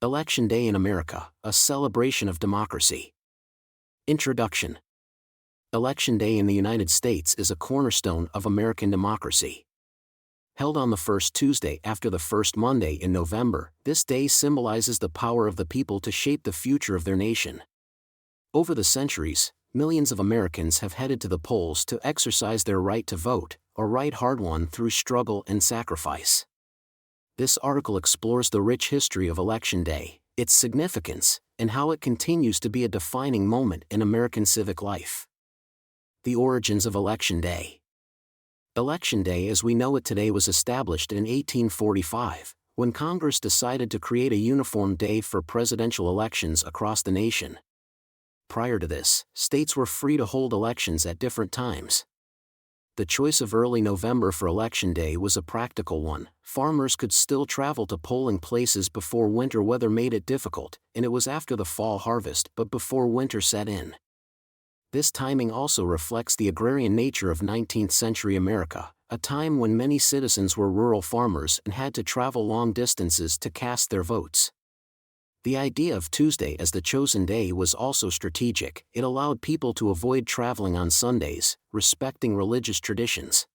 Election Day in America, a celebration of democracy. Introduction. Election Day in the United States is a cornerstone of American democracy. Held on the first Tuesday after the first Monday in November, this day symbolizes the power of the people to shape the future of their nation. Over the centuries, millions of Americans have headed to the polls to exercise their right to vote, a right hard-won through struggle and sacrifice. This article explores the rich history of Election Day, its significance, and how it continues to be a defining moment in American civic life. The origins of Election Day. Election Day as we know it today was established in 1845, when Congress decided to create a uniform day for presidential elections across the nation. Prior to this, states were free to hold elections at different times. The choice of early November for Election Day was a practical one. Farmers could still travel to polling places before winter weather made it difficult, and it was after the fall harvest but before winter set in. This timing also reflects the agrarian nature of 19th-century America, a time when many citizens were rural farmers and had to travel long distances to cast their votes. The idea of Tuesday as the chosen day was also strategic. It allowed people to avoid traveling on Sundays, respecting religious traditions.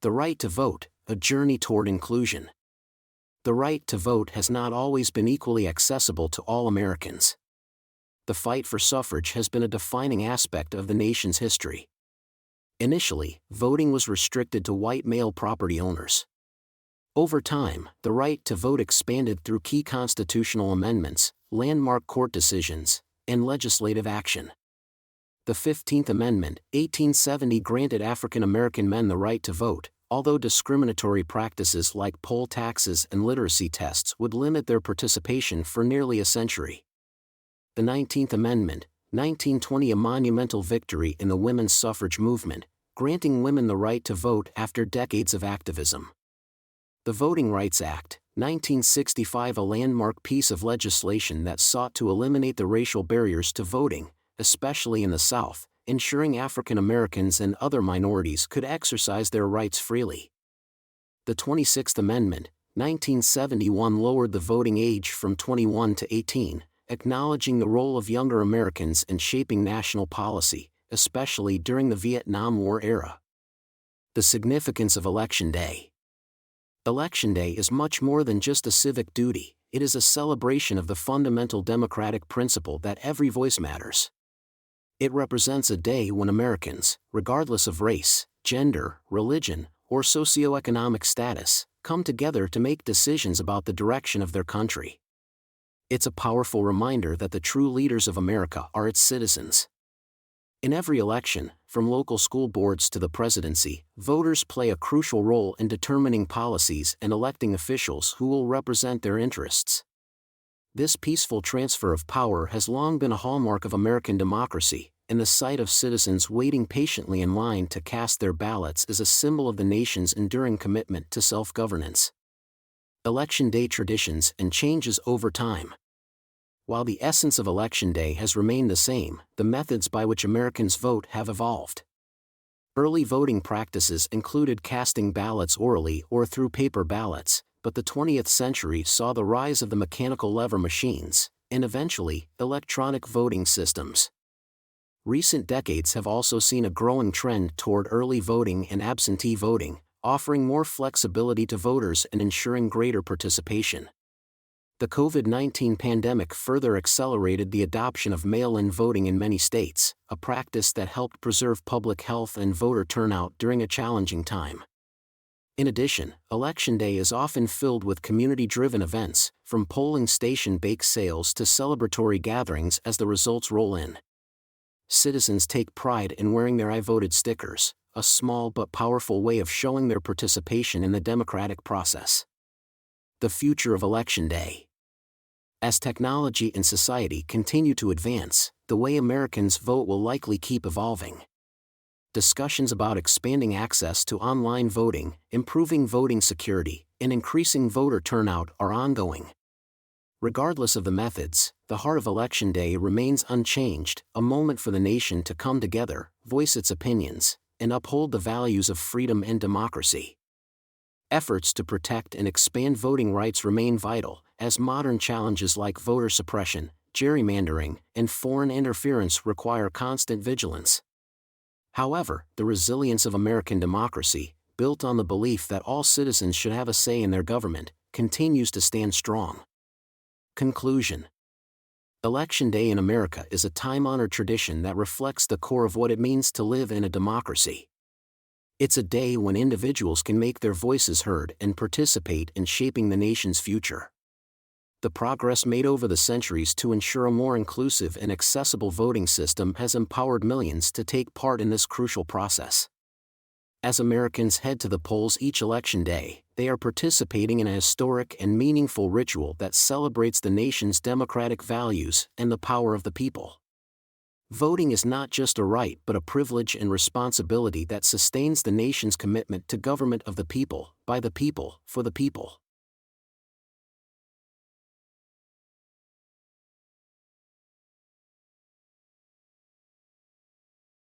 The right to vote, a journey toward inclusion. The right to vote has not always been equally accessible to all Americans. The fight for suffrage has been a defining aspect of the nation's history. Initially, voting was restricted to white male property owners. Over time, the right to vote expanded through key constitutional amendments, landmark court decisions, and legislative action. The 15th Amendment, 1870 granted African American men the right to vote, although discriminatory practices like poll taxes and literacy tests would limit their participation for nearly a century. The 19th Amendment, 1920 a monumental victory in the women's suffrage movement, granting women the right to vote after decades of activism. The Voting Rights Act, 1965 a landmark piece of legislation that sought to eliminate the racial barriers to voting, especially in the South, ensuring African Americans and other minorities could exercise their rights freely. The 26th Amendment, 1971 lowered the voting age from 21 to 18, acknowledging the role of younger Americans in shaping national policy, especially during the Vietnam War era. The significance of Election Day. Election Day is much more than just a civic duty. It is a celebration of the fundamental democratic principle that every voice matters. It represents a day when Americans, regardless of race, gender, religion, or socioeconomic status, come together to make decisions about the direction of their country. It's a powerful reminder that the true leaders of America are its citizens. In every election, from local school boards to the presidency, voters play a crucial role in determining policies and electing officials who will represent their interests. This peaceful transfer of power has long been a hallmark of American democracy, and the sight of citizens waiting patiently in line to cast their ballots is a symbol of the nation's enduring commitment to self-governance. Election Day traditions and changes over time. While the essence of Election Day has remained the same, the methods by which Americans vote have evolved. Early voting practices included casting ballots orally or through paper ballots, but the 20th century saw the rise of the mechanical lever machines, and eventually, electronic voting systems. Recent decades have also seen a growing trend toward early voting and absentee voting, offering more flexibility to voters and ensuring greater participation. The COVID-19 pandemic further accelerated the adoption of mail-in voting in many states, a practice that helped preserve public health and voter turnout during a challenging time. In addition, Election Day is often filled with community-driven events, from polling station bake sales to celebratory gatherings as the results roll in. Citizens take pride in wearing their "I voted" stickers, a small but powerful way of showing their participation in the democratic process. The future of Election Day. As technology and society continue to advance, the way Americans vote will likely keep evolving. Discussions about expanding access to online voting, improving voting security, and increasing voter turnout are ongoing. Regardless of the methods, the heart of Election Day remains unchanged, a moment for the nation to come together, voice its opinions, and uphold the values of freedom and democracy. Efforts to protect and expand voting rights remain vital, as modern challenges like voter suppression, gerrymandering, and foreign interference require constant vigilance. However, the resilience of American democracy, built on the belief that all citizens should have a say in their government, continues to stand strong. Conclusion. Election Day in America is a time-honored tradition that reflects the core of what it means to live in a democracy. It's a day when individuals can make their voices heard and participate in shaping the nation's future. The progress made over the centuries to ensure a more inclusive and accessible voting system has empowered millions to take part in this crucial process. As Americans head to the polls each election day, they are participating in a historic and meaningful ritual that celebrates the nation's democratic values and the power of the people. Voting is not just a right but a privilege and responsibility that sustains the nation's commitment to government of the people, by the people, for the people.